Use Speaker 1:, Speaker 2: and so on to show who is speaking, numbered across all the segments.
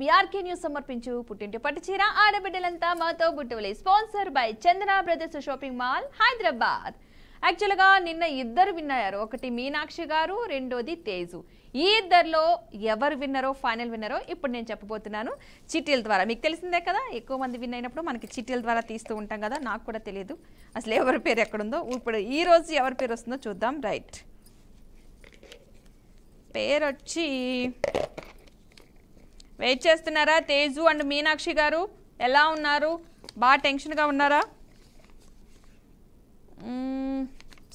Speaker 1: BRK news సమర్పించు పుట్టింటి పట్టుచీర ఆడబిడ్డలంతా మాతో బుట్టువలే sponsor by Chandana brothers shopping mall Hyderabad. యాక్చువల్గా నిన్న ఇద్దరు విన్నారు, ఒకటి మీనాక్షి గారు, రెండోది తేజు. ఈ ఇద్దరిలో ఎవరు విన్నరో ఫైనల్ విన్నరో ఇప్పుడు నేను చెప్పబోతున్నాను చిట్టీల ద్వారా. మీకు తెలిసిందే కదా, ఎక్కువ మంది విన్ అయినప్పుడు మనకి చిట్టీల ద్వారా తీస్తూ ఉంటాం కదా. నాకు కూడా తెలియదు అసలు ఎవరి పేరు ఎక్కడుందో. ఇప్పుడు ఈ రోజు ఎవరి పేరు వస్తుందో చూద్దాం. రైట్, పేరు వచ్చి వెయిట్ చేస్తున్నారా? తేజు అండ్ మీనాక్షి గారు ఎలా ఉన్నారు? బాగా టెన్షన్గా ఉన్నారా?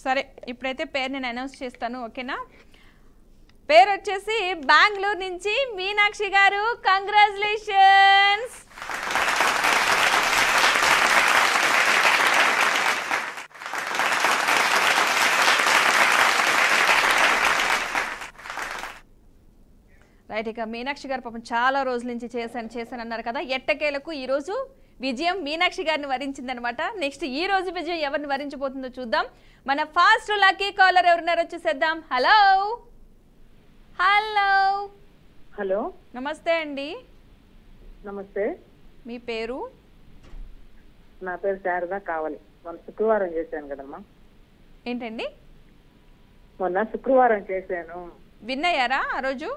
Speaker 1: సరే, ఇప్పుడైతే పేరు నేను అనౌన్స్ చేస్తాను, ఓకేనా? పేరు వచ్చేసి బెంగళూరు నుంచి మీనాక్షి గారు, కంగ్రాచులేషన్స్. రైట్, ఇక మీనాక్షి గారు పాపం చాలా రోజుల నుంచి చేశాను అన్నారు కదా. ఎట్టకేలకు ఈరోజు విజయం మీనాక్షి గారిని వరించిందనమాట. నెక్స్ట్ ఈ రోజు విజయం ఎవరిని వరించబోతుందో చూద్దాం. మన ఫాస్ట్ లక్కీ కాలర్ ఎవరున్నారో చూసేద్దాం. హలో హలో
Speaker 2: హలో,
Speaker 1: నమస్తే అండి.
Speaker 2: నమస్తే.
Speaker 1: మీ పేరు?
Speaker 2: నా పేరు శారదా కావాలి. మొన్న శుక్రవారం చేశాను కదమ్మా.
Speaker 1: ఏంటండి?
Speaker 2: మొన్న శుక్రవారం చేశాను.
Speaker 1: విన్ అయ్యారా ఆ రోజు?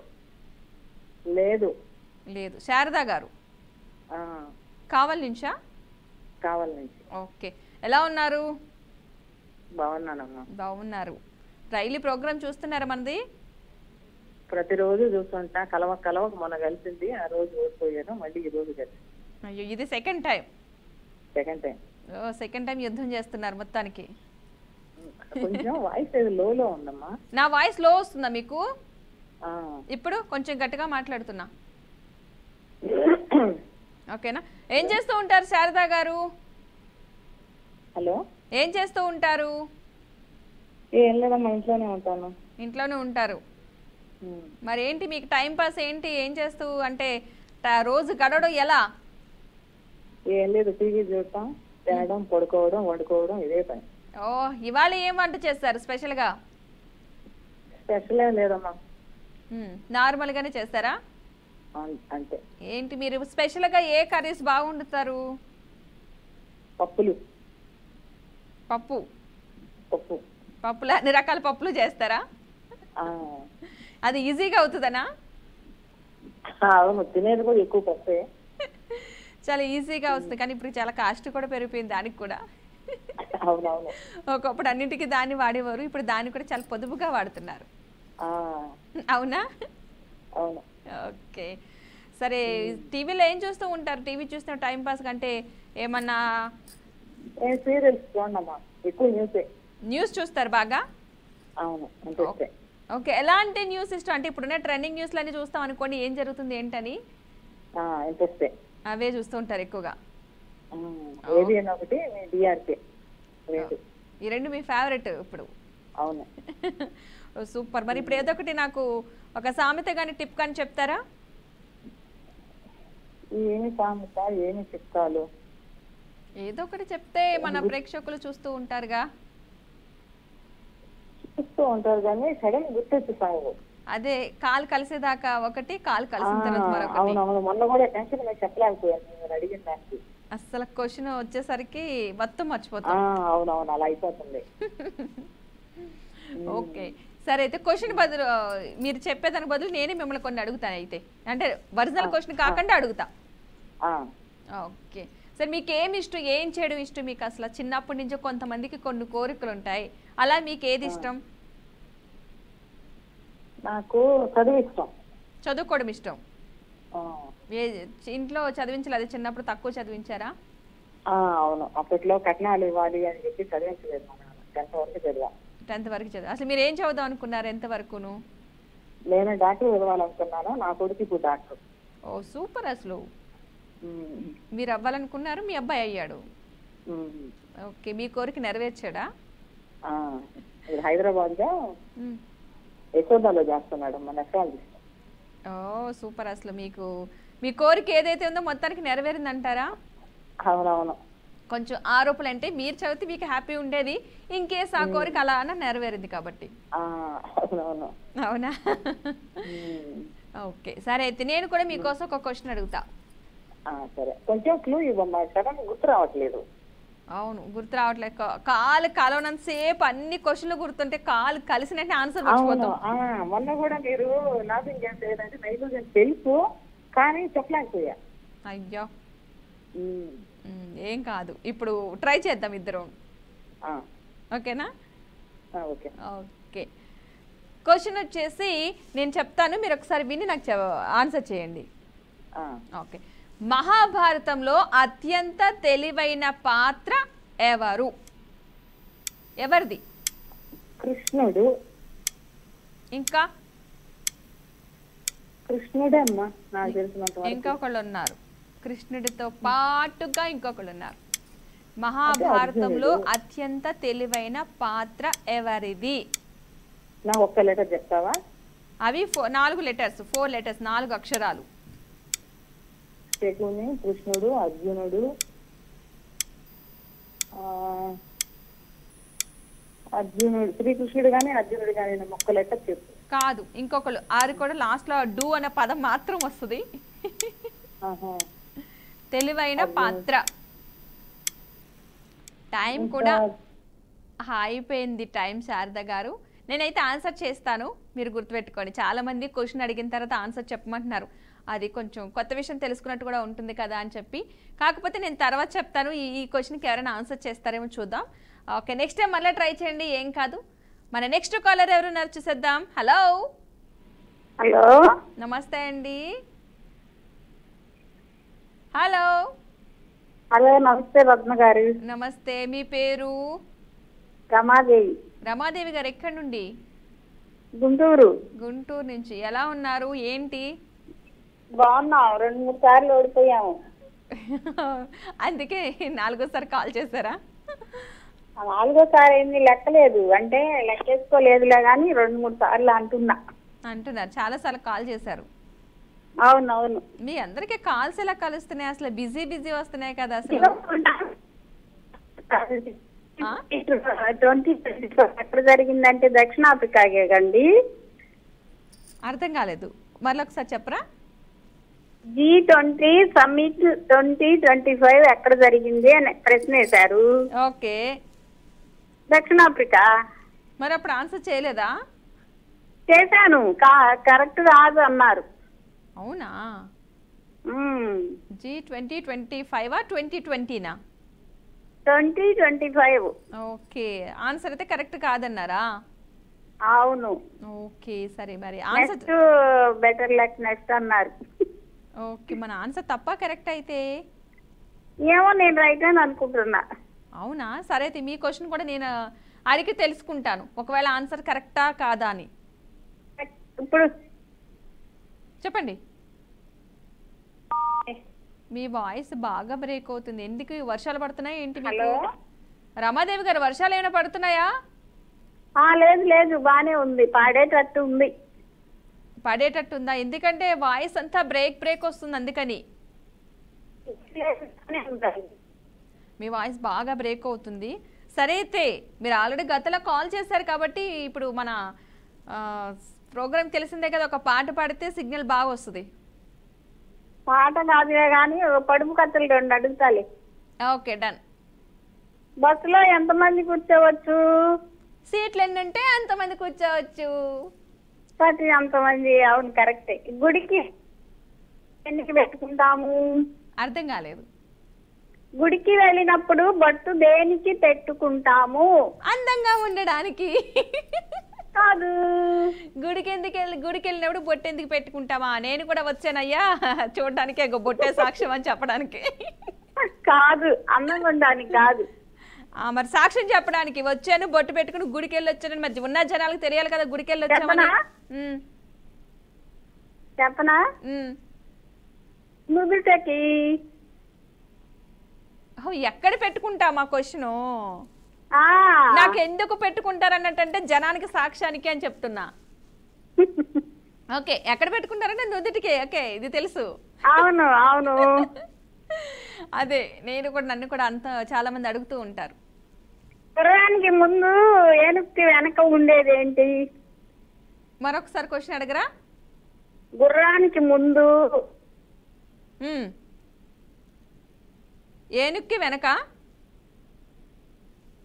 Speaker 2: లేదు.
Speaker 1: శారదా గారు కావాలి నుంచా?
Speaker 2: కావాలి నుంచి.
Speaker 1: ఓకే, ఎలా ఉన్నారు?
Speaker 2: బాగున్నానమ్మా.
Speaker 1: బాగున్నారు. రైలు ప్రోగ్రామ్ చూస్తున్నారా మనది?
Speaker 2: ప్రతిరోజు చూస్తుంటా. కలవక మొన్న కలిసింది, ఆ రోజు ఓడిపోయాను. మళ్ళీ ఈ రోజు కలిసి.
Speaker 1: అయ్యో, ఇది సెకండ్ టైం.
Speaker 2: సెకండ్ టైం
Speaker 1: యుద్ధం చేస్తున్నారు మొత్తానికి.
Speaker 2: కొంచెం వాయిస్ ఏదో లోలో ఉందమ్మా.
Speaker 1: నా వాయిస్ లో వస్తుందా మీకు? ఇప్పుడు కొంచెం గట్టిగా మాట్లాడుతున్నా, ఓకేనా? ఏం చేస్తూ ఉంటారు శారదా గారు?
Speaker 2: హలో,
Speaker 1: ఏం చేస్తూ ఉంటారు?
Speaker 2: ఏం లేదమ్మా, ఇంట్లోనే ఉంటాను.
Speaker 1: ఇంట్లోనే ఉంటారు. మరి ఏంటి మీకు టైం పాస్ ఏంటి? ఏం చేస్తూ అంటే రోజు గడవడం ఎలా?
Speaker 2: ఏం లేదు, టీవీ చూడటం, తినడం, పడుకోవడం, వండుకోవడం, ఇదే పని.
Speaker 1: ఓ, ఇవాళ ఏం వంట చేస్తారు స్పెషల్ గా?
Speaker 2: స్పెషల్ ఏం లేదమ్మా,
Speaker 1: నార్మల్ గానే చేస్తారా?
Speaker 2: అంతే.
Speaker 1: ఏంటి మీరు స్పెషల్ గా ఏ కర్రీస్ బాగా వండుతారు?
Speaker 2: పప్పులు.
Speaker 1: పప్పులు అన్ని రకాల పప్పులు చేస్తారా? అది ఈజీగా అవుతుందనా?
Speaker 2: అవును, తినేది కూడా ఎక్కువ పప్పే.
Speaker 1: చాలా ఈజీగా వస్తుంది, కానీ ఇప్పుడు చాలా కాస్ట్ కూడా పెరిగిపోయింది దానికి కూడా.
Speaker 2: అవునవును,
Speaker 1: ఒకప్పుడు అన్నింటికి దాన్ని వాడేవారు, ఇప్పుడు దాన్ని కూడా చాలా పొదుపుగా వాడుతున్నారు. అవునా?
Speaker 2: అవును.
Speaker 1: ఓకే, సరే. టీవీలో ఏం చూస్తూ ఉంటారు? టీవీ చూస్తున్న టైం పాస్ కంటే ఏమన్నా?
Speaker 2: సీరియల్స్ చూడమ్మా, ఎక్కువ న్యూస్
Speaker 1: చూస్తారు బాగా?
Speaker 2: అవును.
Speaker 1: ఓకే, ఎలాంటి న్యూస్ ఇష్టం? అంటే ఇప్పుడున్న ట్రెండింగ్ న్యూస్లు అన్ని చూస్తాం అనుకోండి, ఏం జరుగుతుంది ఏంటని అవే చూస్తూ ఉంటారు ఎక్కువగా. ఈ రెండు మీ ఫేవరెట్ ఇప్పుడు?
Speaker 2: అవును.
Speaker 1: సూపర్. మరి ఇప్పుడు ఏదో ఒకటి నాకు ఒక సామెత కానీ టిప్ కానీ చెప్తారా?
Speaker 2: ఏమి సామెత, ఏమి చెప్తాలు?
Speaker 1: ఏదో ఒకటి చెప్తే మన ప్రేక్షకులు చూస్తూ ఉంటారుగా.
Speaker 2: చూస్తూ ఉంటారు కానీ సడన్ గుర్తొచ్చేసాము.
Speaker 1: అదే, కాలు కలిసేదాకా ఒకటి, కాలు కలిసిన తర్వాత మరొకటి.
Speaker 2: మొన్న కూడా టెన్షన్ చెప్పలేకపోయాను అడిగిన దానికి.
Speaker 1: అసలు క్వశ్చన్ వచ్చేసరికి మొత్తం మర్చిపోతాం.
Speaker 2: అవునవును, అలా అయిపోతుంది.
Speaker 1: ఓకే, సరే. అయితే క్వశ్చన్ బదులు మీరు చెప్పేదానికి బదులు నేనే మిమ్మల్ని కొన్ని అడుగుతాను. అయితే అంటే ఒరిజినల్ క్వశ్చన్ కాకుండా అడుగుతా. ఓకే, సరే. మీకు ఏమి ఇష్టం, ఏం చేయడం ఇష్టం మీకు? అసలు చిన్నప్పటి నుంచి కొంతమందికి కొన్ని కోరికలు ఉంటాయి, అలా మీకు ఏది ఇష్టం?
Speaker 2: నాకు చదువు ఇష్టం.
Speaker 1: చదువుకోవడం ఇష్టం. ఇంట్లో చదివించలేదు? చిన్నప్పుడు తక్కువ చదివించారా?
Speaker 2: అవును, అప్పట్లో కట్నాలు ఇవ్వాలి అని చెప్పి చదివించలేదు. 10th వరకు చదివా.
Speaker 1: 10th వరకు చదివా. అసలు మీరు ఏం చదువుదాం అనుకున్నారు? ఎంత వరకును?
Speaker 2: నేను డాక్టర్ చదవాలనుకున్నాను. నా కొడుకు ఇప్పుడు డాక్టర్.
Speaker 1: ఓ సూపర్. అసలు మీరు అవ్వాలనుకున్నారు, మీ అబ్బాయి అయ్యాడు. ఓకే, మీ కోరిక నెరవేర్చాడా?
Speaker 2: హైదరాబాద్ లో యశోదాలో చేస్తున్నాడు మన నెఫ్రాలజిస్ట్.
Speaker 1: ఓ సూపర్. అసలు మీకు మీ కోరిక ఏదైతే ఉందో మొత్తానికి నెరవేరింది అంటారా?
Speaker 2: అవునవును.
Speaker 1: కొంచెం ఆరోపణలు అంటే మీరు చదివితే మీకు హ్యాపీ ఉండేది, ఇన్ కేస్ ఆ కోరిక అలా అన్న నెరవేరింది కాబట్టి.
Speaker 2: అవునవును.
Speaker 1: అవునా? ఓకే సరే అయితే నేను కూడా మీకోసం ఒక క్వశ్చన్ అడుగుతా.
Speaker 2: సరే, కొంచెం క్లూ ఇవ్వమ్మా, సడన్ గుర్తు రావట్లేదు.
Speaker 1: అవును గుర్తు రావట్లేదు. కాలు కలవనంత సేపు అన్ని క్వశ్చన్లు గుర్తుంటే కాలు కలిసినట్టు ఆన్సర్
Speaker 2: అవును,
Speaker 1: మర్చిపోతాం.
Speaker 2: మొన్న కూడా మీరు నాసింగ్ చేసేదంటే నైట్రోజన్ తెలుసు కానీ చెప్పలేకపోయా.
Speaker 1: అయ్యో
Speaker 2: ఉమ్,
Speaker 1: ఏం కాదు, ఇప్పుడు ట్రై చేద్దాం ఇద్దరం.
Speaker 2: ఆ,
Speaker 1: ఓకేనా?
Speaker 2: ఓకే.
Speaker 1: ఓకే క్వశ్చన్ వచ్చేసి నేను చెప్తాను, మీరు ఒకసారి విని నాకు ఆన్సర్ చేయండి.
Speaker 2: ఆ,
Speaker 1: ఓకే. మహాభారతంలో అత్యంత తెలివైన పాత్ర ఎవరు? ఎవరిది?
Speaker 2: కృష్ణుడు.
Speaker 1: ఇంకా
Speaker 2: కృష్ణుడే అమ్మా నాకు తెలిసినంత వరకు.
Speaker 1: ఇంకొకళ్ళు ఉన్నారు, కృష్ణుడితో పాటుగా ఇంకొకళ్ళు ఉన్నారు. మహాభారతంలో అత్యంత తెలివైన పాత్ర ఎవరిది?
Speaker 2: నా ఒక్క లెటర్ చెప్తావా?
Speaker 1: అవి 4 లెటర్స్, 4 లెటర్స్, 4 అక్షరాలు.
Speaker 2: శకుని, కృష్ణుడు, అర్జునుడు, అర్జునుడు, శ్రీకృష్ణుడు గాని అర్జునుడు గాని, ఒక్క లెటర్ చెప్పు.
Speaker 1: కాదు, ఇంకొకళ్ళు. అది కూడా లాస్ట్ లో డూ అనే పదం మాత్రం వస్తుంది. తెలివైన పాత్ర. టైం కూడా అయిపోయింది, టైం శారద గారు. నేనైతే ఆన్సర్ చేస్తాను, మీరు గుర్తుపెట్టుకోండి. చాలా మంది క్వశ్చన్ అడిగిన తర్వాత ఆన్సర్ చెప్పమంటున్నారు. అది కొంచెం కొత్త విషయం తెలుసుకున్నట్టు కూడా ఉంటుంది కదా అని చెప్పి. కాకపోతే నేను తర్వాత చెప్తాను. ఈ క్వశ్చన్కి ఎవరైనా ఆన్సర్ చేస్తారేమో చూద్దాం. ఓకే, నెక్స్ట్ టైం మళ్ళీ ట్రై చేయండి, ఏం కాదు. మన నెక్స్ట్ కాలర్ ఎవరున్నారు చూసేద్దాం. హలో
Speaker 2: హలో,
Speaker 1: నమస్తే అండి. హలో
Speaker 2: హలో, నమస్తే రత్న గారు.
Speaker 1: నమస్తే, మీ పేరు?
Speaker 2: రమాదేవి.
Speaker 1: రమాదేవి గారు ఎక్కడి నుండి?
Speaker 2: గుంటూరు.
Speaker 1: గుంటూరు నుంచి. ఎలా ఉన్నారు, ఏంటి?
Speaker 2: బాగున్నాం, 2-3 సార్లు ఓడిపోయాము.
Speaker 1: అందుకే 4వ సారి కాల్ చేశారా?
Speaker 2: 4వ సారి ఏంది లెక్కలేదు, అంటే లెక్కేసుకోలేదులే కానీ 2-3 సార్లు
Speaker 1: అంటున్నారు. చాలా సార్లు కాల్ చేశారు.
Speaker 2: అవునవును.
Speaker 1: మీ అందరికీ కాల్స్ ఎలా కలుస్తున్నాయి? అసలు బిజీ వస్తున్నాయి కదా అసలు.
Speaker 2: 2024 ఎక్కడ జరిగిందంటే దక్షిణాఫ్రికాగే కండి.
Speaker 1: అర్థం కాలేదు, మరొకసారి ఒకసారి చెప్పరా?
Speaker 2: G20 సమ్మిట్ 2025 ఎక్కడ జరిగింది అని ప్రశ్న వేశారు.
Speaker 1: ఓకే,
Speaker 2: దక్షిణాఫ్రికా.
Speaker 1: మరి అప్పుడు ఆన్సర్ చేయలేదా?
Speaker 2: చేశాను, కరెక్ట్ కాదు అన్నారు.
Speaker 1: అవునా? G20 25 2020నా?
Speaker 2: 2025.
Speaker 1: ఓకే, ఆన్సర్ అయితే కరెక్ట్ కాదన్నారా?
Speaker 2: అవును.
Speaker 1: ఓకే సరే, మరి
Speaker 2: నెక్స్ట్ బెటర్ లక్ నెక్స్ట్ అన్నారు.
Speaker 1: ఓకే, మన ఆన్సర్ తప్ప కరెక్ట్ అయితే?
Speaker 2: ఏమో, నేను రైట్ అని అనుకుంటున్నా.
Speaker 1: అవునా? సరే అయితే మీ క్వశ్చన్ కూడా నేను అడిగి తెలుసుకుంటాను, ఒకవేళ ఆన్సర్ కరెక్టా కాదా అని.
Speaker 2: ఇప్పుడు
Speaker 1: చెప్పండి. మీ వాయిస్ బాగా బ్రేక్ అవుతుంది, ఎందుకు? వర్షాలు పడుతున్నాయి ఏంటి మీకు? రమాదేవి గారు, వర్షాలు ఏమైనా పడుతున్నాయా?
Speaker 2: లేదు లేదు, బానే ఉంది, పాడేటట్టు ఉంది.
Speaker 1: పడేటట్టుందా? ఎందుకంటే వాయిస్ అంతా బ్రేక్ వస్తుంది, అందుకని. మీ వాయిస్ బాగా బ్రేక్ అవుతుంది. సరే అయితే మీరు ఆల్రెడీ గతంలో కాల్ చేశారు కాబట్టి ఇప్పుడు మన ప్రోగ్రామ్ తెలిసిందే కదా, ఒక పాట పాడితే సిగ్నల్ బాగా వస్తుంది.
Speaker 2: పాట కాదులే కానీ పడుపు కట్టలు 2 అడుగుతాలి.
Speaker 1: Okay done.
Speaker 2: బస్సులో ఎంతమంది కూర్చోవచ్చు?
Speaker 1: సీట్లు ఎన్ని ఉంటే అంతమంది కూర్చోవచ్చు.
Speaker 2: ప్రతి అంతమంది. అవును, కరెక్టే. గుడికి ఎన్నికి పెట్టుకుంటాము?
Speaker 1: అర్థం కాలేదు.
Speaker 2: గుడికి వెళ్ళినప్పుడు బొట్టు దేనికి పెట్టుకుంటాము?
Speaker 1: అందంగా ఉండడానికి.
Speaker 2: కాదు.
Speaker 1: గుడికి వెళ్ళినప్పుడు బొట్టు ఎందుకు పెట్టుకుంటామా? నేను కూడా వచ్చానయ్యా చూడడానికి, బొట్టే సాక్ష్యం అని చెప్పడానికి.
Speaker 2: కాదు, అందంగా ఉండడానికి కాదు.
Speaker 1: మరి సాక్ష్యం చెప్పడానికి వచ్చాను, బొట్టు పెట్టుకుని గుడికి వెళ్ళి వచ్చానని. మరి ఉన్న జనాలకు తెలియాలి కదా గుడికి వెళ్ళి వచ్చామని.
Speaker 2: చెప్పనా? నుదుటకి.
Speaker 1: ఎక్కడ పెట్టుకుంటామా క్వశ్చను? నాకు ఎందుకు పెట్టుకుంటారన్నట్టంటే జనానికి సాక్ష్యానికి అని చెప్తున్నా. ఓకే, ఎక్కడ పెట్టుకుంటారంటే నుదుటికి. ఓకే, ఇది తెలుసు.
Speaker 2: అవును అవును.
Speaker 1: అదే నన్ను కూడా అంత చాలా మంది అడుగుతూ ఉంటారు.
Speaker 2: గుర్రానికి ముందు ఏనుగుకి వెనక ఉండేది ఏంటి?
Speaker 1: మరొకసారి క్వశ్చన్ అడగరా?
Speaker 3: గుర్రానికి ముందు
Speaker 1: ఏనుక్కి వెనక.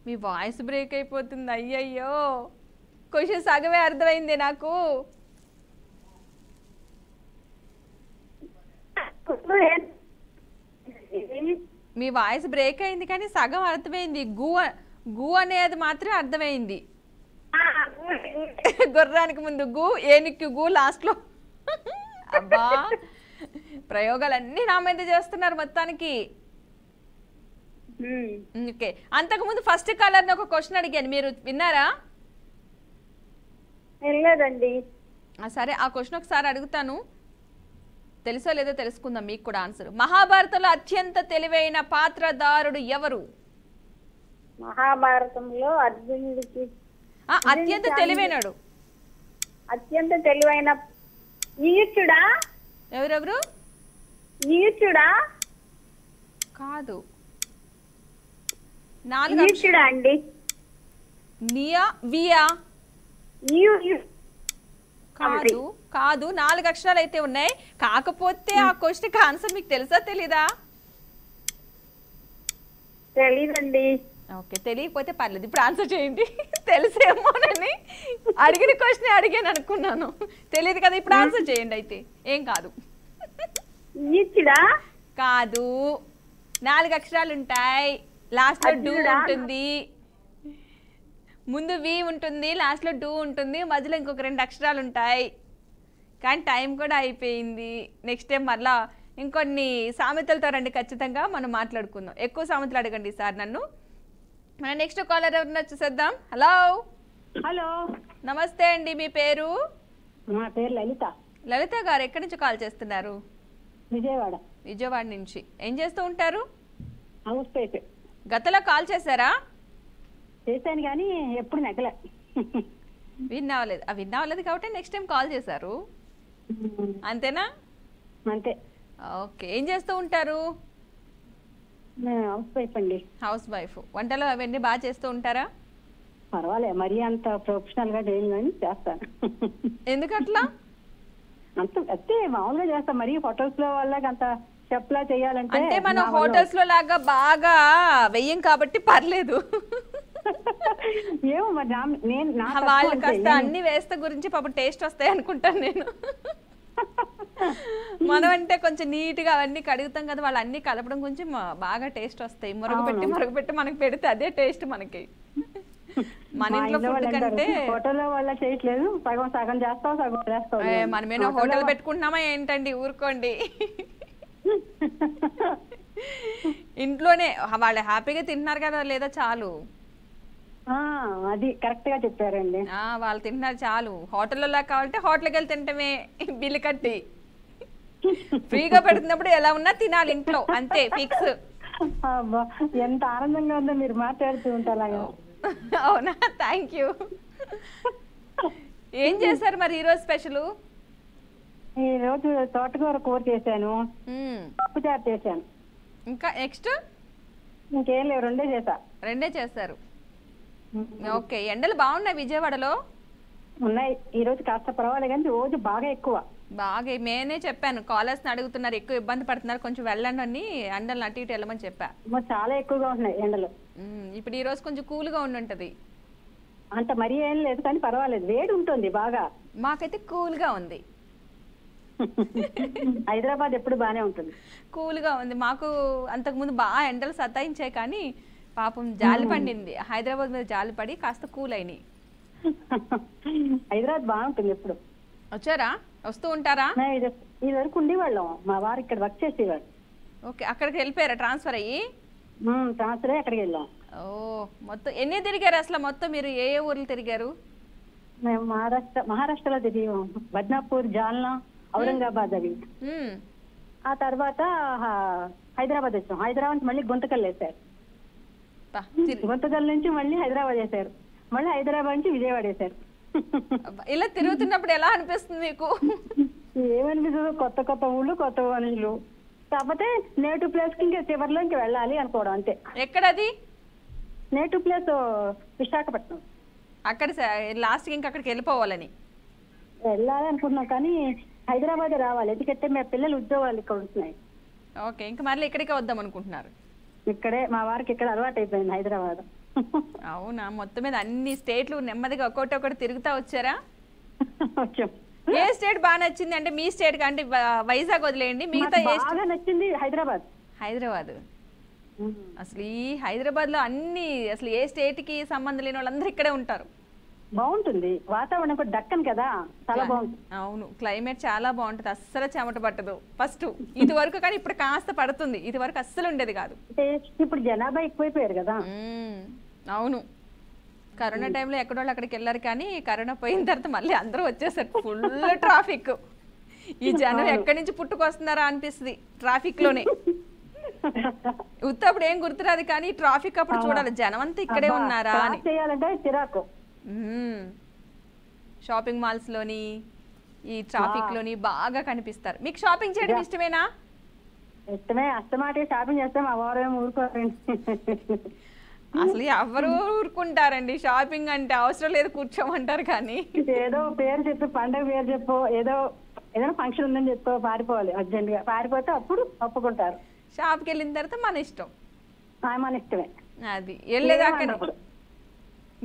Speaker 1: మీ వాయిస్ బ్రేక్ అయిపోతుంది. అయ్యయ్యో, క్వశ్చన్ సగమే అర్థమైంది నాకు. మీ వాయిస్ బ్రేక్ అయింది కానీ సగం అర్థమైంది. గు అనేది మాత్రం అర్థమైంది. గుర్రానికి ముందు గు, ఏనుక్కి గు లాస్ట్లో. అబ్బా, ప్రయోగాలన్నీ నా మీద చేస్తున్నారు మొత్తానికి. ఓకే, అంతకుముందు ఫస్ట్ కలర్ ఒక క్వశ్చన్ అడిగాను, మీరు విన్నారా?
Speaker 3: లేదండి.
Speaker 1: సరే, ఆ క్వశ్చన్ ఒకసారి అడుగుతాను, తెలుసో లేదో తెలుసుకుందాం. మీకు కూడా ఆన్సర్. మహాభారతంలో అత్యంత తెలివైన పాత్రధారుడు ఎవరు?
Speaker 3: మహాభారతంలో అర్జునుడికి
Speaker 1: అత్యంత తెలివైనడు.
Speaker 3: అత్యంత తెలివైన ఈచుడా?
Speaker 1: ఎవరెవరు?
Speaker 3: ఈచుడా
Speaker 1: కాదు.
Speaker 3: ఈచుడా అండి.
Speaker 1: నియా వియా కాదు కాదు, 4 అక్షరాలు అయితే ఉన్నాయి. కాకపోతే ఆ క్వశ్చన్కి ఆన్సర్ మీకు తెలుసా తెలీదా?
Speaker 3: తెలీదండి.
Speaker 1: ఓకే, తెలియకపోతే పర్లేదు, ఇప్పుడు ఆన్సర్ చేయండి. తెలిసేమోనని అడిగిన క్వశ్చన్ అడిగాను అనుకున్నాను. తెలియదు కదా, ఇప్పుడు ఆన్సర్ చేయండి. అయితే ఏం కాదు.
Speaker 3: ఈచుడా
Speaker 1: కాదు, 4 అక్షరాలు ఉంటాయి. లాస్ట్ లో డూ ఉంటుంది, ముందు వి ఉంటుంది, లాస్ట్ లో డూ ఉంటుంది, మధ్యలో ఇంకొక 2 అక్షరాలు ఉంటాయి. కానీ టైం కూడా అయిపోయింది. నెక్స్ట్ టైం మళ్ళా ఇంకొన్ని సామెతలతో రండి, ఖచ్చితంగా మనం మాట్లాడుకుందాం. ఎక్కువ సామెతలు అడగండి సార్ నన్ను. మన నెక్స్ట్ కాలర్ ఎవరన్నా చూసేద్దాం. హలో.
Speaker 3: హలో,
Speaker 1: నమస్తే అండి, మీ పేరు?
Speaker 3: మా పేరు లలిత.
Speaker 1: లలిత గారు ఎక్కడి నుంచి కాల్ చేస్తున్నారు?
Speaker 3: విజయవాడ.
Speaker 1: విజయవాడ నుంచి. ఏం చేస్తూ ఉంటారు?
Speaker 3: House wife.
Speaker 1: గతంలో కాల్ చేశారా?
Speaker 3: చేశాను కానీ ఎప్పుడు నెగ్గలే.
Speaker 1: విన్ అవ్వలేదు కాబట్టి నెక్స్ట్ టైం కాల్ చేశారు, అంతేనా?
Speaker 3: అంతే.
Speaker 1: ఓకే, ఏం చేస్తూ ఉంటారు?
Speaker 3: హౌస్ వైఫ్ అండి.
Speaker 1: House wife. వంటలు అవన్నీ బాగా చేస్తూ ఉంటారా?
Speaker 3: పర్వాలేదు, మరీ అంత ప్రొఫెషనల్ గా చేయను కానీ చేస్తాను.
Speaker 1: ఎందుకట్లా?
Speaker 3: అంతే మామూలుగా చేస్తాం. మరీ హోటల్స్ లో వాళ్ళకి అంత చెప్లా చేయాలంటే,
Speaker 1: అంటే మనం హోటల్స్ లో లాగా బాగా వెయ్యం కాబట్టి పర్లేదు.
Speaker 3: ఏమో మరి
Speaker 1: వాళ్ళు కాస్త అన్ని వేస్తే గురించి పాపం టేస్ట్ వస్తాయి అనుకుంటాను నేను. మనం అంటే కొంచెం నీట్ గా అవన్నీ కడుగుతాం కదా, వాళ్ళు అన్ని కలపడం కొంచెం బాగా టేస్ట్ వస్తాయి. మురగబెట్టి మనకి పెడితే అదే టేస్ట్ మనకి. మన ఇంట్లో ఫుడ్ కంటే
Speaker 3: హోటల్లో వాళ్ళ చేయట్లేదు, సగం సగం చేస్తాం, సగం చేస్తాం.
Speaker 1: మనమేనో హోటల్ పెట్టుకుంటున్నామా ఏంటండి, ఊరుకోండి. ఇంట్లోనే వాళ్ళు హ్యాపీగా తింటున్నారు కదా, లేదా చాలు.
Speaker 3: అది కరెక్ట్ గా చెప్పారండి.
Speaker 1: వాళ్ళు తింటున్నారు చాలు. హోటల్లో కావాలంటే హోటల్కి వెళ్ళి తింటమే, బిల్లు కట్టి. ఫ్రీగా పెడుతున్నప్పుడు ఎలా ఉన్నా తినాలి ఇంట్లో, అంతే ఫిక్స్.
Speaker 3: ఎంత ఆనందంగా ఉందో మీరు మాట్లాడుతూ ఉంటారు.
Speaker 1: అవునా, థ్యాంక్ యూ. ఏం చేశారు మరి ఈరోజు స్పెషల్?
Speaker 3: ఈ రోజు తోటకూర కూర చేశాను, పప్పుచారు చేశాను.
Speaker 1: ఇంకా నెక్స్ట్
Speaker 3: ఇంకేం లేవు, రెండే
Speaker 1: చేశారు. ఓకే, ఎండలు బాగున్నాయి విజయవాడలో?
Speaker 3: ఉన్నాయి. ఈ రోజు కాస్త పర్వాలేదు కానీ రోజు బాగా ఎక్కువ.
Speaker 1: బాగా నేనే చెప్పాను, కాలర్స్ అడుగుతున్నారు, ఎక్కువ ఇబ్బంది పడుతున్నారు, కొంచెం వెళ్ళండి అని ఎండలు అటు ఇటు వెళ్ళమని చెప్పా.
Speaker 3: చాలా ఎక్కువగా ఉన్నాయి ఎండలు.
Speaker 1: ఇప్పుడు ఈ రోజు కొంచెం కూల్ గా ఉండుంటది.
Speaker 3: అంత మరీ ఏం లేదు కానీ పర్వాలేదు, వేడి ఉంటుంది బాగా.
Speaker 1: మాకైతే కూల్ గా ఉంది.
Speaker 3: హైదరాబాద్ ఎప్పుడు బానే ఉంటుంది,
Speaker 1: కూల్ గా ఉంది. మాకు అంతకు ముందు బాగా ఎండలు సతాయించాయి కానీ పాపం జాలి పండింది. హైదరాబాద్ మీద జాలి పడి కాస్త కూల్ అయినాయి.
Speaker 3: హైదరాబాద్ బాగుంటుంది. ఎప్పుడు
Speaker 1: వచ్చారా? వస్తూ ఉంటారా?
Speaker 3: ఇది వరకు ఉండేవాళ్ళం, మా వారు ఇక్కడ వర్క్ చేసేవాడు.
Speaker 1: ఓకే, అక్కడికి వెళ్ళిపోయారా ట్రాన్స్ఫర్ అయ్యి?
Speaker 3: ట్రాన్స్ఫర్ అయ్యి అక్కడికి వెళ్ళాం.
Speaker 1: ఓ, మొత్తం ఎన్ని తిరిగారు అసలు? మొత్తం మీరు ఏ ఊర్లు తిరిగారు?
Speaker 3: మేము మహారాష్ట్రలో తిరిగాం. బద్నాపూర్, జాల్నా, ఔరంగాబాద్ అవి. ఆ తర్వాత హైదరాబాద్ వచ్చాం. హైదరాబాద్ నుంచి మళ్ళీ గుంతకల్ వేశారు, గుంతకల్ నుంచి మళ్ళీ హైదరాబాద్ వేశారు, మళ్ళీ హైదరాబాద్ నుంచి విజయవాడ వేశారు.
Speaker 1: ఇలా తిరుగుతున్నప్పుడు ఎలా అనిపిస్తుంది మీకు?
Speaker 3: ఏమనిపిస్తుంది, కొత్త కొత్త ఊళ్ళు, కొత్త మనుషులు. కాకపోతే నేటివ్ ప్లేస్ కి ఇంకా చివరిలో ఇంక వెళ్ళాలి అనుకోవడం అంతే.
Speaker 1: ఎక్కడది
Speaker 3: నేటివ్ ప్లేస్? విశాఖపట్నం.
Speaker 1: అక్కడ లాస్ట్ కి ఇంకా అక్కడికి వెళ్ళిపోవాలని
Speaker 3: వెళ్ళాలి అనుకుంటున్నాం కానీ హైదరాబాద్ రావాలి, ఎందుకంటే మా పిల్లలు ఉద్యోగాలు ఇక్కడ ఉంటున్నాయి.
Speaker 1: ఓకే, ఇంకా మళ్ళీ ఇక్కడికే వద్దాం అనుకుంటున్నారు.
Speaker 3: ఇక్కడే మా వారికి ఇక్కడ అలవాటు అయిపోయింది హైదరాబాద్.
Speaker 1: అవునా, మొత్తం మీద అన్ని స్టేట్లు నెమ్మదిగా ఒక్కొక్కటి తిరుగుతా వచ్చారా?
Speaker 3: వచ్చాం.
Speaker 1: ఏ స్టేట్ బాగా నచ్చింది అంటే మీ స్టేట్ అంటే వైజాగ్ వదిలేయండి, మిగతా
Speaker 3: బాగా నచ్చింది హైదరాబాద్.
Speaker 1: హైదరాబాద్ అసలు ఈ హైదరాబాద్ లో అన్ని అసలు ఏ స్టేట్ కి సంబంధం లేని వాళ్ళందరూ ఇక్కడే ఉంటారు.
Speaker 3: బాగుంటుంది వాతావరణం కూడా, దక్కన్ కదా, చాలా బాగుంటుంది.
Speaker 1: అవును, క్లైమేట్ చాలా బాగుంటది, అస్సలు చెమట పట్టదు ఫస్ట్ ఇది వరకు, కానీ ఇప్పుడు కాస్త పడుతుంది, ఇది వరకు అస్సలు ఉండేది కాదు.
Speaker 3: అంటే ఇప్పుడు జనాభా ఎక్కువైపోయారు కదా.
Speaker 1: అవును, కరోనా టైంలో ఎక్కడోళ్ళు అక్కడికి వెళ్ళారు, కానీ కరోనా పోయిన తర్వాత మళ్ళీ అందరూ వచ్చేసారు, ఫుల్ ట్రాఫిక్. ఈ జనం ఎక్కడి నుంచి పుట్టుకొస్తున్నారా అనిపిస్తుంది ట్రాఫిక్ లోనే. ఉత్తప్పుడు ఏం గుర్తురాదు, కానీ ట్రాఫిక్ అప్పుడు చూడాలి జనం అంతా ఇక్కడే ఉన్నారా అని.
Speaker 3: చేయాలంటే చిరాకు.
Speaker 1: షాపింగ్ మాల్స్ లోని ఈ ట్రాఫిక్ లోని బాగా కనిపిస్తారు. మీకు షాపింగ్ చేయడం ఇష్టమేనా?
Speaker 3: ఇష్టమే, అస్తమాటే షాపింగ్ చేస్తే మా వారేమో ఊరుకోరండి.
Speaker 1: అసలు ఎవరు ఊరుకుంటారండి, షాపింగ్ అంటే అవసరం లేదు కూర్చోమంటారు. కానీ
Speaker 3: ఏదో పేరు చెప్పి, పండగ పేరు చెప్పు, ఏదైనా ఫంక్షన్ ఉందని చెప్పు, పారిపోవాలి అర్జెంట్ గా. పారిపోతే అప్పుడు ఒప్పుకుంటారు.
Speaker 1: షాప్కి వెళ్ళిన తర్వాత మన ఇష్టం,
Speaker 3: మన ఇష్టమే.
Speaker 1: అది వెళ్ళేదాకా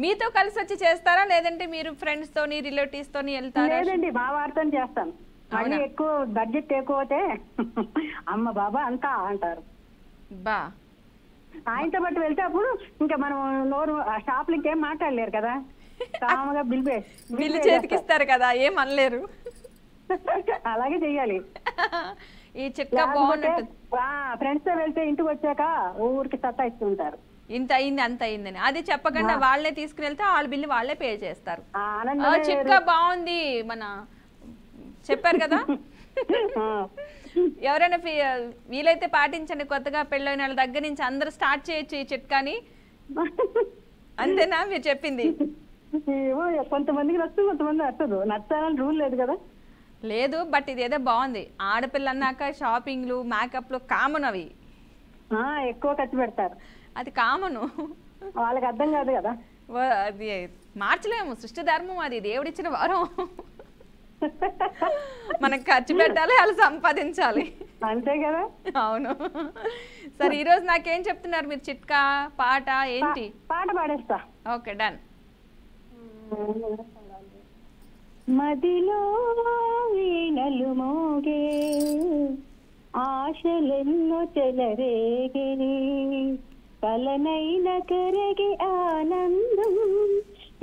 Speaker 1: మీతో కలిసి వచ్చి చేస్తారా, లేదంటే మీరు ఫ్రెండ్స్ తోని రిలేటివ్స్ తోని వెళ్తారా?
Speaker 3: లేదండి, మా వారితో చేస్తాను. మళ్ళీ ఎక్కువ బడ్జెట్ ఎక్కువ అయితే అమ్మ బాబా అంతా అంటారు.
Speaker 1: బా
Speaker 3: ఆయనతో పాటు వెళ్తే అప్పుడు ఇంకా మనం నోరు షాప్లు ఇంకేం మాట్లాడలేరు కదా, కామగా
Speaker 1: బిల్లు చేతికిస్తారు కదా, ఏం అనలేరు.
Speaker 3: అలాగే చెయ్యాలి.
Speaker 1: ఈ చిట్కా బాగున్నట్టు.
Speaker 3: ఫ్రెండ్స్ తో వెళ్తే ఇంటికి వచ్చాక ఊరికి సత్తా ఇస్తుంటారు,
Speaker 1: ఇంత అయింది అంత అయిందని. అది చెప్పకుండా వాళ్ళే తీసుకుని వెళ్తే వాళ్ళ బిల్లు వాళ్ళే పే చేస్తారు. చిట్కా బాగుంది, మన చెప్పారు కదా. ఎవరైనా వీలైతే పాటించండి, కొత్తగా పెళ్ళైన వాళ్ళ దగ్గర నుంచి అందరూ స్టార్ట్ చేయొచ్చు ఈ చిట్కాని. అంతేనా మీరు చెప్పింది?
Speaker 3: కొంతమందికి నచ్చదు, కొంతమంది నచ్చదు. నచ్చాలని రూల్ లేదు కదా.
Speaker 1: లేదు, బట్ ఇదేదో బాగుంది. ఆడపిల్ల అన్నాక షాపింగ్లు మేకప్లు కామన్, అవి
Speaker 3: ఎక్కువ ఖర్చు పెడతారు,
Speaker 1: అది కామను,
Speaker 3: వాళ్ళకి అర్థం కాదు కదా.
Speaker 1: అది మార్చలేము, సృష్టి ధర్మం, అది దేవుడిచ్చిన వారం. మనకు ఖర్చు పెట్టాలి, వాళ్ళు సంపాదించాలి,
Speaker 3: అంతే కదా.
Speaker 1: అవును. సరే, ఈరోజు నాకేం చెప్తున్నారు మీరు? చిట్కా, పాట ఏంటి?
Speaker 3: పాట పాడేస్తా.
Speaker 1: Okay, done.
Speaker 3: మదిలో వీణలు మోగే, ఆశలెన్నో చెలరేగే, కలనైన కరగి ఆనందం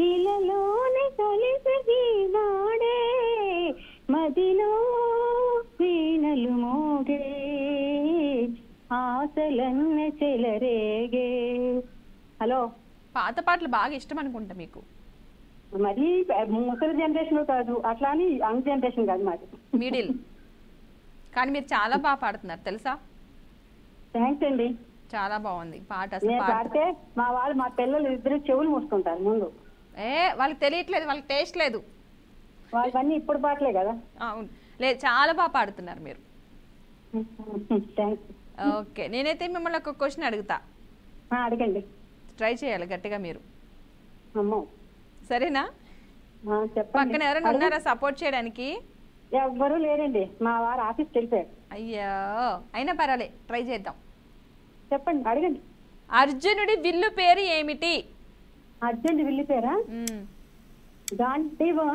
Speaker 3: ఇలలోనే కలిసి నాడే, మదిలో వీణలు మోగే, ఆశలన్న చెలరేగే. హలో,
Speaker 1: పాత పాటలు బాగా ఇష్టం అనుకుంటా మీకు.
Speaker 3: మరి ముసలి జనరేషన్ కాదు, అట్లా అని యంగ్ జనరేషన్ కాదు, మాది
Speaker 1: మిడిల్. కానీ మీరు చాలా బాగా పాడుతున్నారు తెలుసా.
Speaker 3: థ్యాంక్స్ అండి,
Speaker 1: చాలా బాగుంది పాట.
Speaker 3: పాడితే మా పిల్లలు ఇద్దరు చెవులు మూసుకుంటారు ముందు.
Speaker 1: వాళ్ళకి తెలియట్లేదు, వాళ్ళకి టేస్ట్ లేదు.
Speaker 3: వాళ్ళన్నీ ఇప్పుడు పాటలే కదా.
Speaker 1: అవును, లేదు, చాలా బాగా పాడుతున్నారు మీరు.
Speaker 3: థ్యాంక్స్.
Speaker 1: ఓకే, నేనైతే మిమ్మల్ని ఒక క్వశ్చన్ అడుగుతా,
Speaker 3: అడగండి.
Speaker 1: ట్రై చేయాలి గట్టిగా మీరు.
Speaker 3: అమ్మో,
Speaker 1: సరేనా? పక్కన ఎవరైనా ఉన్నారా సపోర్ట్ చేయడానికి?
Speaker 3: ఎవ్వరూ లేరండి, మా వారు ఆఫీస్కి వెళ్ళిపోయారు.
Speaker 1: అయ్యో, అయినా పర్వాలే, ట్రై చేద్దాం.
Speaker 3: చెప్పండి, అడగండి.
Speaker 1: అర్జునుడి విల్లు పేరు ఏమిటి?
Speaker 3: అర్జునుడి విల్లు పేరా? గాంధీవా.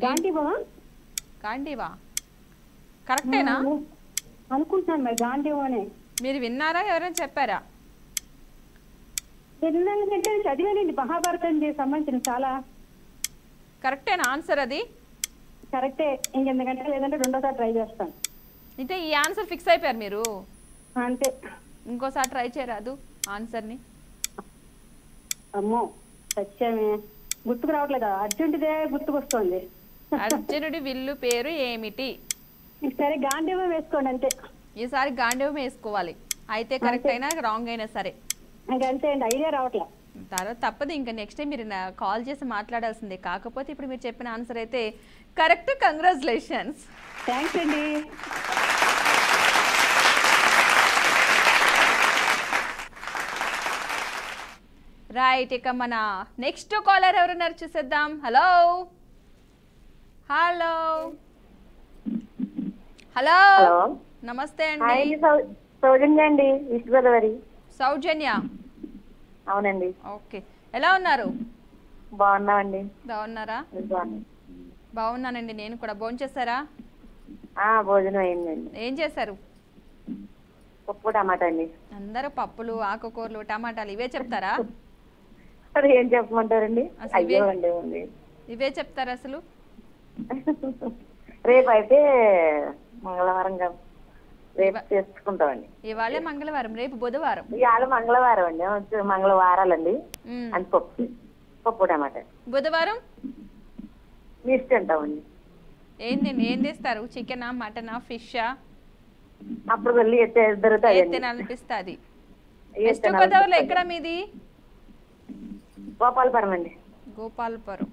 Speaker 3: గాంధీవా
Speaker 1: గాంధీవా కరెక్టేనా
Speaker 3: అనుకుంటున్నాను. మరి గాంధీవానే.
Speaker 1: మీరు విన్నారా, ఎవరైనా చెప్పారా?
Speaker 3: విన్నానంటే చదివానండి, మహాభారతానికి సంబంధించిన చాలా.
Speaker 1: కరెక్టేనా ఆన్సర్? అది
Speaker 3: కరెక్టే. ఇంకెందుకంటే లేదంటే రెండోసారి ట్రై చేస్తాను.
Speaker 1: అయితే ఈ ఆన్సర్ ఫిక్స్ అయిపోయారు మీరు?
Speaker 3: అంతే.
Speaker 1: ఇంకోసారి ట్రై చేయరాదు ఆన్సర్ని?
Speaker 3: అమ్మో, సత్యమే గుర్తుకు రావట్లేదు. అర్జునుడిదే గుర్తుకొస్తుంది.
Speaker 1: అర్జునుడి విల్లు పేరు ఏమిటి?
Speaker 3: సరే, గాంధీవం వేసుకోండి అంతే.
Speaker 1: ఈసారి గాంధీవం వేసుకోవాలి. అయితే కరెక్ట్ అయినా రాంగ్ అయినా సరే.
Speaker 3: అంతే అండి, ఐడియా రావట్లే.
Speaker 1: తర్వాత తప్పదు, ఇంకా నెక్స్ట్ టైం మీరు కాల్ చేసి మాట్లాడాల్సిందే. కాకపోతే ఇప్పుడు మీరు చెప్పిన ఆన్సర్ అయితే కరెక్ట్. కంగ్రాచులేషన్స్.
Speaker 3: థ్యాంక్స్ అండి.
Speaker 1: రైట్, ఇక మన నెక్స్ట్ కాలర్ ఎవరున్నారు చూసేద్దాం. హలో హలో హలో
Speaker 4: హలో
Speaker 1: నమస్తే
Speaker 4: హాయ్
Speaker 1: అండి.
Speaker 4: అండి, సౌజన్య అండి, ఈస్ట్ గోదావరి.
Speaker 1: సౌజన్య.
Speaker 4: అవునండి.
Speaker 1: ఓకే, ఎలా ఉన్నారు?
Speaker 4: బాగున్నామండి.
Speaker 1: బాగున్నారా?
Speaker 4: మీరు బాగున్నారు?
Speaker 1: బాగున్నానండి, నేను కూడా. భోంచేశారా?
Speaker 4: భోజనం అయిందండి.
Speaker 1: ఏం చేశారు?
Speaker 4: పప్పు టమాటా అండి.
Speaker 1: అందరూ పప్పులు, ఆకుకూరలు, టమాటాలు ఇవే చెప్తారా?
Speaker 4: అది ఏం చెప్పమంటారండి?
Speaker 1: అసలు ఇవే
Speaker 4: అయ్యో అండి ఉంది.
Speaker 1: ఇవే చెప్తారా అసలు?
Speaker 4: రేపు అయితే మంగళవారం కదా, రేపు చేసుకుంటామండి.
Speaker 1: ఇవాళే మంగళవారం, రేపు బుధవారం.
Speaker 4: ఇవాళ మంగళవారం అండి, మంగళవారాలండి. అని పప్పు టమాటా.
Speaker 1: బుధవారం
Speaker 4: మీస్ తింటామండి.
Speaker 1: ఏం చేస్తారు? చికెనా, మటనా, ఫిషా?
Speaker 4: అప్పుడు వెళ్ళి దొరుకుతాయి.
Speaker 1: తినాలనిపిస్తుంది. వెస్ట్ గోదావరిలో ఎక్కడ మీది?
Speaker 4: గోపాలపురం అండి.
Speaker 1: గోపాలపురం.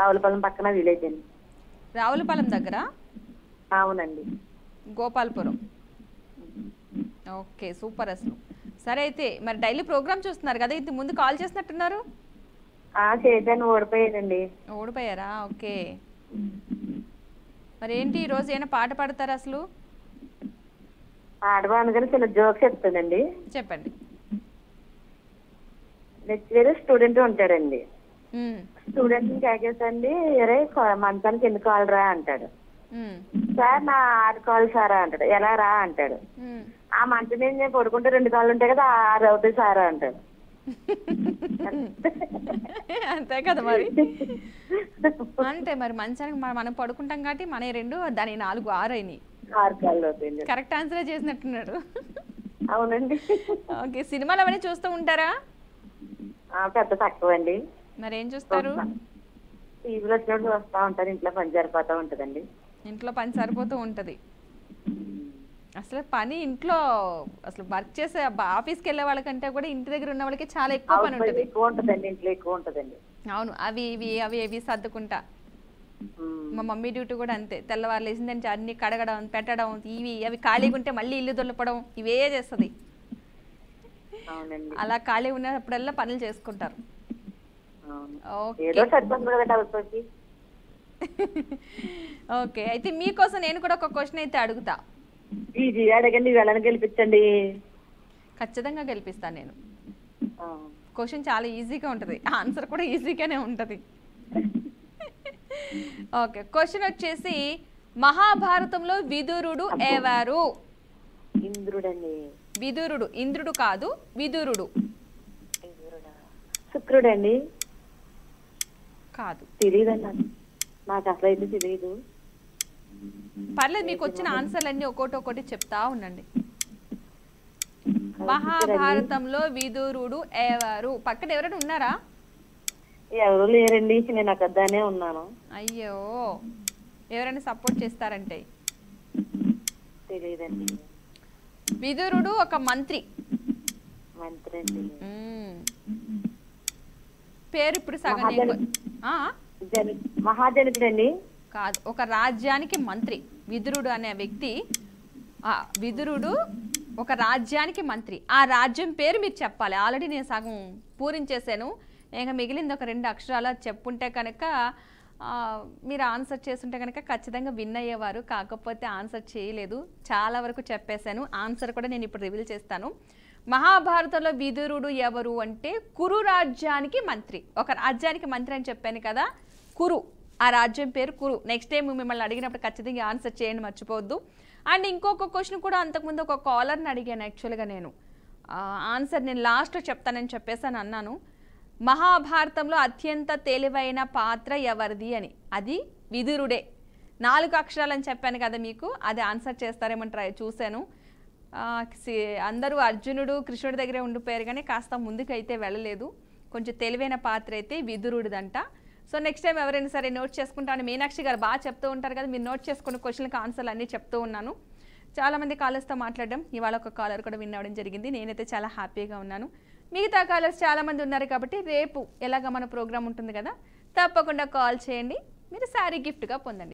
Speaker 4: రావులపాలెం పక్కన విలేజ్ అండి.
Speaker 1: రావులపాలెం దగ్గర?
Speaker 4: అవునండి.
Speaker 1: గోపాలపురం. ఓకే, సూపర్ అసలు. సరే, అయితే మరి డైలీ ప్రోగ్రామ్ చూస్తున్నారు కదా, ఇంత ముందు కాల్ చేసినట్టున్నారు.
Speaker 4: చేశాను, ఓడిపోయానండి.
Speaker 1: ఓడిపోయారా? ఓకే. మరి ఏంటి ఈరోజు ఏమైనా పాట పాడతారా అసలు?
Speaker 4: ఆడవాను కానీ చిన్న జోక్ చెప్తానండి.
Speaker 1: చెప్పండి.
Speaker 4: లెక్చరర్ స్టూడెంట్ ఉంటాడండి. స్టూడెంట్ కేకేసండి, అరే మంచానికి ఎన్ని కాళ్ళు రా అంటాడు. సార్ నా 6 కాళ్ళు సారా అంటాడు. ఎలా రా అంటాడు. ఆ మంచం మీద నేను పడుకుంటే 2 కాళ్ళు ఉంటాయి కదా, 6 అవుతాయి సారా అంటాడు.
Speaker 1: అంతే కదా మరి. అంటే మరి మంచానికి మనం పడుకుంటాం కాబట్టి మన 2, దాని 4, 6 అయినాయి.
Speaker 4: 6 కాళ్ళు అవుతాయి.
Speaker 1: కరెక్ట్ ఆన్సరే చేసినట్టున్నాడు.
Speaker 4: అవునండి.
Speaker 1: ఓకే, సినిమాలు అవన్నీ చూస్తూ ఉంటారా?
Speaker 4: పెద్ద తక్కువ అండి.
Speaker 1: మరి ఏం చూస్తారు?
Speaker 4: టీవీలో వచ్చినప్పుడు వస్తా ఉంటారు, ఇంట్లో పని సరిపోతా ఉంటదండి.
Speaker 1: ఇంట్లో పని సరిపోతూ ఉంటది. అసలు పని ఇంట్లో అసలు వర్క్ చేసే ఆఫీస్కి వెళ్ళే వాళ్ళకంటే కూడా ఇంటి దగ్గర ఉన్న వాళ్ళకి చాలా ఎక్కువ పని ఉంటుంది.
Speaker 4: ఎక్కువ ఉంటదండి, ఇంట్లో ఎక్కువ ఉంటదండి.
Speaker 1: అవును, అవి ఇవి సర్దుకుంటా. మా మమ్మీ డ్యూటీ కూడా అంతే. తెల్లవారు లేచిందంటే అన్ని కడగడం, పెట్టడం, అవి ఖాళీగా ఉంటే మళ్ళీ ఇల్లు దులపడం, ఇవే చేస్తుంది. అలా ఖాళీ ఉన్నప్పుడల్లా పనులు చేసుకుంటారు. ఓకే, అయితే మీకోసం నేను కూడా ఒక క్వశ్చన్ అయితే అడుగుతా.
Speaker 4: అడగండి, వెళ్ళని గెలిపించండి.
Speaker 1: ఖచ్చితంగా గెలిపిస్తాను నేను. క్వశ్చన్ చాలా ఈజీగా ఉంటుంది, ఆన్సర్ కూడా ఈజీగానే ఉంటుంది. ఓకే, క్వశ్చన్ వచ్చేసి మహాభారతంలో విదురుడు ఎవరు?
Speaker 4: ఇంద్రుడండి.
Speaker 1: విదురుడు, ఇంద్రుడు కాదు, విదురుడు.
Speaker 4: శుక్రుడండి.
Speaker 1: కాదు,
Speaker 4: తెలియదండి, నాకు అసలు అయితే తెలియదు.
Speaker 1: పర్లేదు, మీకు వచ్చిన ఆన్సర్లన్నీ ఒక్కొక్కటి చెప్తా ఉండండి. మహాభారతంలో విదురుడు ఎవరు? పక్కన ఎవరైనా ఉన్నారా?
Speaker 4: ఎవరు లేరండి, నేను అక్కడనే ఉన్నాను.
Speaker 1: అయ్యో, ఎవరైనా సపోర్ట్ చేస్తారంటే?
Speaker 4: తెలియదండి.
Speaker 1: విదురుడు ఒక మంత్రి. పేరు ఇప్పుడు సగం.
Speaker 4: మహాజనకుడండి.
Speaker 1: కాదు, ఒక రాజ్యానికి మంత్రి. విదురుడు అనే వ్యక్తి, విదురుడు ఒక రాజ్యానికి మంత్రి. ఆ రాజ్యం పేరు మీరు చెప్పాలి. ఆల్రెడీ నేను సగం పూరించేశాను, ఇంకా మిగిలింది ఒక 2 అక్షరాలు చెప్పుంటే కనుక మీరు ఆన్సర్ చేస్తుంటే కనుక ఖచ్చితంగా విన్ అయ్యేవారు. కాకపోతే ఆన్సర్ చేయలేదు, చాలా వరకు చెప్పేశాను. ఆన్సర్ కూడా నేను ఇప్పుడు రివీల్ చేస్తాను. మహాభారతంలో విదురుడు ఎవరు అంటే కురు రాజ్యానికి మంత్రి. ఒక రాజ్యానికి మంత్రి అని చెప్పాను కదా, కురు. ఆ రాజ్యం పేరు కురు. నెక్స్ట్ టైం మిమ్మల్ని అడిగినప్పుడు ఖచ్చితంగా ఆన్సర్ చేయండి, మర్చిపోవద్దు. అండ్ ఇంకొక క్వశ్చన్ కూడా అంతకుముందు ఒక కాలర్ని అడిగాను. యాక్చువల్గా నేను ఆన్సర్ నేను లాస్ట్లో చెప్తానని చెప్పేసాను అన్నాను. మహాభారతంలో అత్యంత తెలివైన పాత్ర ఎవరిది అని. అది విదురుడే. 4 అక్షరాలు అని చెప్పాను కదా మీకు, అది ఆన్సర్ చేస్తారేమో చూశాను. అందరూ అర్జునుడు, కృష్ణుడి దగ్గరే ఉండిపోయారు కానీ కాస్త ముందుకైతే వెళ్ళలేదు. కొంచెం తెలివైన పాత్ర అయితే విదురుడిదంట. సో నెక్స్ట్ టైం ఎవరైనా సరే నోట్ చేసుకుంటాను. మీనాక్షి గారు బాగా చెప్తూ ఉంటారు కదా, మీరు నోట్ చేసుకున్న క్వశ్చన్కి ఆన్సర్లు అన్నీ చెప్తూ ఉన్నాను. చాలామంది కాలర్స్తో మాట్లాడడం, ఇవాళ ఒక కాలర్ కూడా విన్ అవ్వడం జరిగింది. నేనైతే చాలా హ్యాపీగా ఉన్నాను. మిగతా కాలర్స్ చాలామంది ఉన్నారు కాబట్టి రేపు ఎలాగ మన ప్రోగ్రామ్ ఉంటుంది కదా, తప్పకుండా కాల్ చేయండి. మీరు శారీ గిఫ్ట్గా పొందండి.